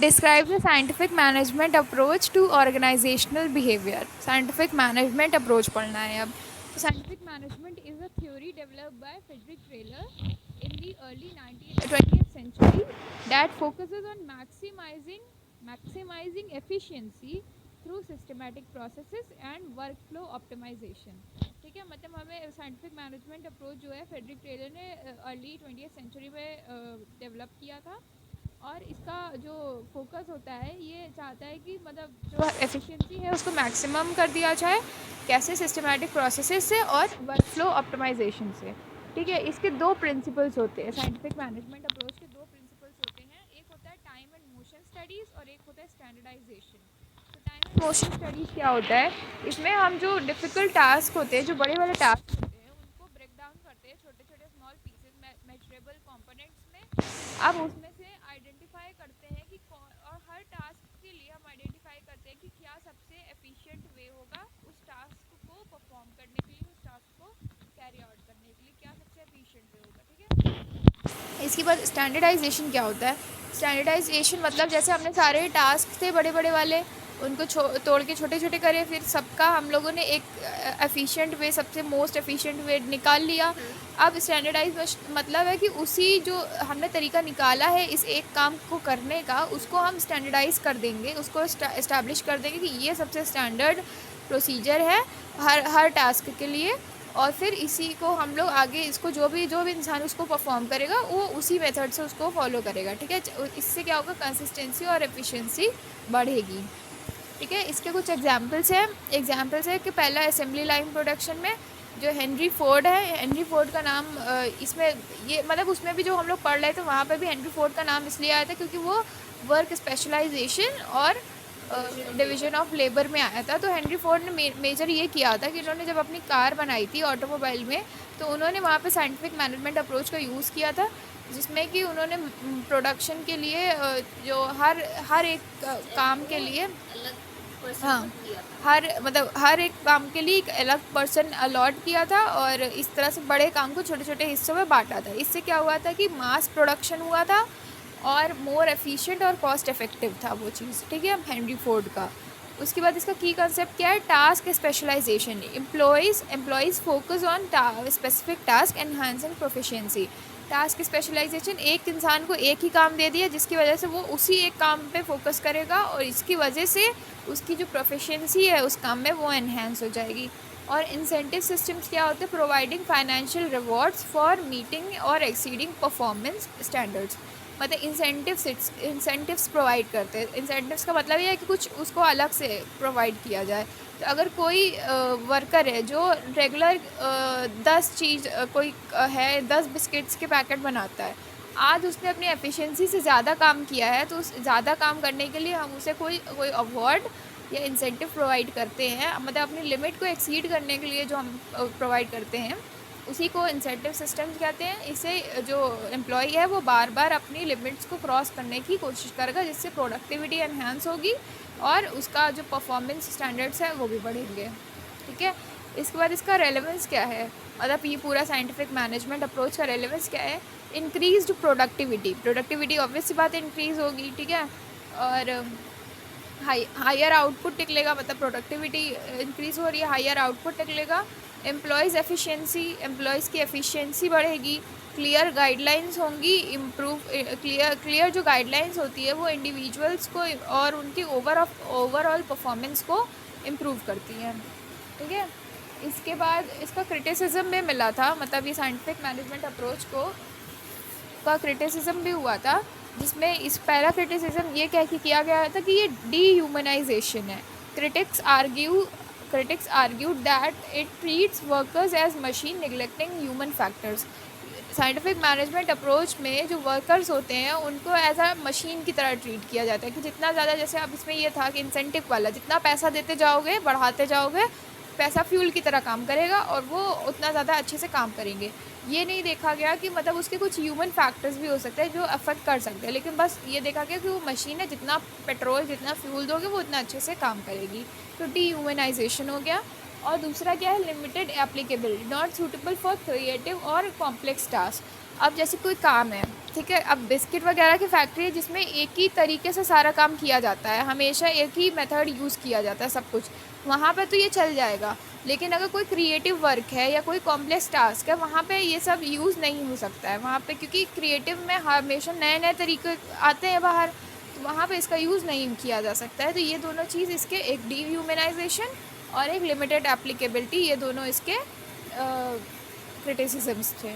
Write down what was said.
Describe the scientific management approach to organizational behavior. Scientific management approach पढ़ना है अब. So scientific management is a theory developed by Frederick Taylor in the early 20th century that focuses on maximizing efficiency through systematic processes and workflow optimization. ठीक है, मतलब हमें scientific management approach जो है Frederick Taylor ने early 20th century में develop किया था. और इसका जो फोकस होता है ये चाहता है कि मतलब जो एफिशिएंसी है उसको मैक्सिमम कर दिया जाए. कैसे? सिस्टमैटिक प्रोसेसेस से और वर्कफ्लो ऑप्टिमाइजेशन से. ठीक है, इसके दो प्रिंसिपल्स होते हैं. साइंटिफिक मैनेजमेंट अप्रोच के दो प्रिंसिपल्स होते हैं. एक होता है टाइम एंड मोशन स्टडीज़ और एक होता है स्टैंडर्डाइजेशन. तो टाइम एंड मोशन स्टडीज़ क्या होता है? इसमें हम जो डिफ़िकल्ट टास्क होते हैं, जो बड़े वाले टास्क होते हैं, उनको ब्रेक डाउन करते हैं छोटे छोटे स्मॉल पीसेज मेजरेबल कंपोनेंट्स में. अब उसमें से आइडेंटिफाई करते हैं कि और हर टास्क के लिए हम आइडेंटिफाई करते हैं कि क्या सबसे एफिशिएंट वे होगा उस टास्क को परफॉर्म करने के लिए, उस टास्क को कैरी आउट करने के लिए क्या सबसे एफिशिएंट वे होगा. ठीक है, इसके बाद स्टैंडर्डाइजेशन क्या होता है? स्टैंडर्डाइजेशन मतलब जैसे हमने सारे टास्क थे बड़े बड़े वाले, उनको तोड़ के छोटे छोटे करे, फिर सबका हम लोगों ने एक एफिशिएंट वे, सबसे मोस्ट एफिशिएंट वे निकाल लिया. अब स्टैंडर्डाइज मतलब है कि उसी जो हमने तरीका निकाला है इस एक काम को करने का, उसको हम स्टैंडर्डाइज कर देंगे, उसको इस्टेब्लिश कर देंगे कि ये सबसे स्टैंडर्ड प्रोसीजर है हर टास्क के लिए. और फिर इसी को हम लोग आगे इसको जो भी इंसान उसको परफॉर्म करेगा वो उसी मेथड से उसको फॉलो करेगा. ठीक है, इससे क्या होगा? कंसिस्टेंसी और एफिशिएंसी बढ़ेगी. ठीक है, इसके कुछ एग्जांपल्स है कि पहला असेंबली लाइन प्रोडक्शन में जो हेनरी फोर्ड है, हेनरी फोर्ड का नाम इसमें ये मतलब उसमें भी जो हम लोग पढ़ रहे थे वहाँ पे भी हेनरी फोर्ड का नाम इसलिए आया था क्योंकि वो वर्क स्पेशलाइजेशन और डिवीज़न ऑफ लेबर में आया था. तो हेनरी फोर्ड ने मेजर ये किया था कि उन्होंने जब अपनी कार बनाई थी ऑटोमोबाइल में, तो उन्होंने वहाँ पे साइंटिफिक मैनेजमेंट अप्रोच का यूज़ किया था, जिसमें कि उन्होंने प्रोडक्शन के लिए जो हर एक काम के लिए, हाँ, हर एक काम के लिए एक अलग पर्सन अलॉट किया था और इस तरह से बड़े काम को छोटे छोटे हिस्सों में बांटा था. इससे क्या हुआ था कि मास प्रोडक्शन हुआ था और मोर एफिशिएंट और कॉस्ट इफेक्टिव था वो चीज़. ठीक है, हेनरी फोर्ड का. उसके बाद इसका की कंसेप्ट क्या है? Task specialisation. Employees focus on specific task enhancing proficiency. Task specialisation, एक इंसान को एक ही काम दे दिया जिसकी वजह से वो उसी एक काम पे फोकस करेगा और इसकी वजह से उसकी जो प्रोफिशिएंसी है उस काम में वो एनहेंस हो जाएगी. और इंसेंटिव सिस्टम्स क्या होते हैं? Providing financial rewards for meeting और एक्सीडिंग परफॉर्मेंस स्टैंडर्ड्स. मतलब इंसेंटिव्स प्रोवाइड करते हैं. इंसेंटिव्स का मतलब ये है कि कुछ उसको अलग से प्रोवाइड किया जाए. तो अगर कोई वर्कर है जो रेगुलर 10 बिस्किट्स के पैकेट बनाता है, आज उसने अपनी एफिशिएंसी से ज़्यादा काम किया है, तो उस ज़्यादा काम करने के लिए हम उसे कोई अवार्ड या इंसेंटिव प्रोवाइड करते हैं. मतलब अपनी लिमिट को एक्सीड करने के लिए जो हम प्रोवाइड करते हैं उसी को इंसेंटिव सिस्टम कहते हैं. इसे जो एम्प्लॉई है वो बार बार अपनी लिमिट्स को क्रॉस करने की कोशिश करेगा, जिससे प्रोडक्टिविटी एनहांस होगी और उसका जो परफॉर्मेंस स्टैंडर्ड्स है वो भी बढ़ेंगे. ठीक है, इसके बाद इसका रेलेवेंस क्या है? मतलब ये पूरा साइंटिफिक मैनेजमेंट अप्रोच का रेलेवेंस क्या है? इंक्रीज्ड प्रोडक्टिविटी ऑब्वियस सी बात है इंक्रीज़ होगी. ठीक है, और हायर आउटपुट निकलेगा. मतलब प्रोडक्टिविटी इंक्रीज़ हो रही है, हायर आउटपुट निकलेगा. एम्प्लॉयज़ की एफिशिएंसी बढ़ेगी. क्लियर गाइडलाइंस होंगी. क्लियर जो गाइडलाइंस होती है वो इंडिविजुअल्स को और उनकी ओवरऑल परफॉर्मेंस को इम्प्रूव करती है. ठीक है, इसके बाद इसका क्रिटिसिज्म भी मिला था. मतलब ये साइंटिफिक मैनेजमेंट अप्रोच का क्रिटिसिज्म भी हुआ था, जिसमें इस पहला क्रिटिसिज्म ये कह के किया गया था कि ये डीह्यूमनाइजेशन है. Critics argued that it treats workers as machine, neglecting human factors. Scientific management approach में जो वर्कर्स होते हैं उनको एज अ मशीन की तरह ट्रीट किया जाता है कि जितना ज़्यादा, जैसे अब इसमें ये था कि इंसेंटिव वाला, जितना पैसा देते जाओगे बढ़ाते जाओगे, पैसा फ्यूल की तरह काम करेगा और वो उतना ज़्यादा अच्छे से काम करेंगे. ये नहीं देखा गया कि मतलब उसके कुछ ह्यूमन फैक्टर्स भी हो सकते हैं जो अफेक्ट कर सकते हैं, लेकिन बस ये देखा गया कि वो मशीन है, जितना पेट्रोल जितना फ्यूल दोगे वो उतना अच्छे से काम करेगी. तो डीह्यूमनाइजेशन हो गया. और दूसरा क्या है? Limited applicability, not suitable for creative और कॉम्प्लेक्स टास्क. अब जैसे कोई काम है, ठीक है। अब बिस्किट वगैरह की फैक्ट्री है जिसमें एक ही तरीके से सारा काम किया जाता है, हमेशा एक ही मेथड यूज़ किया जाता है सब कुछ, वहाँ पे तो ये चल जाएगा। लेकिन अगर कोई क्रिएटिव वर्क है या कोई कॉम्प्लेक्स टास्क है, वहाँ पे ये सब यूज़ नहीं हो सकता है वहाँ पे, क्योंकि क्रिएटिव में हमेशा नए नए तरीके आते हैं बाहर, तो वहाँ पे इसका यूज़ नहीं किया जा सकता है। तो ये दोनों चीज़ इसके, एक डीह्यूमनाइजेशन और एक लिमिटेड एप्लीकेबिलिटी, ये दोनों इसके क्रिटिसिजम्स थे।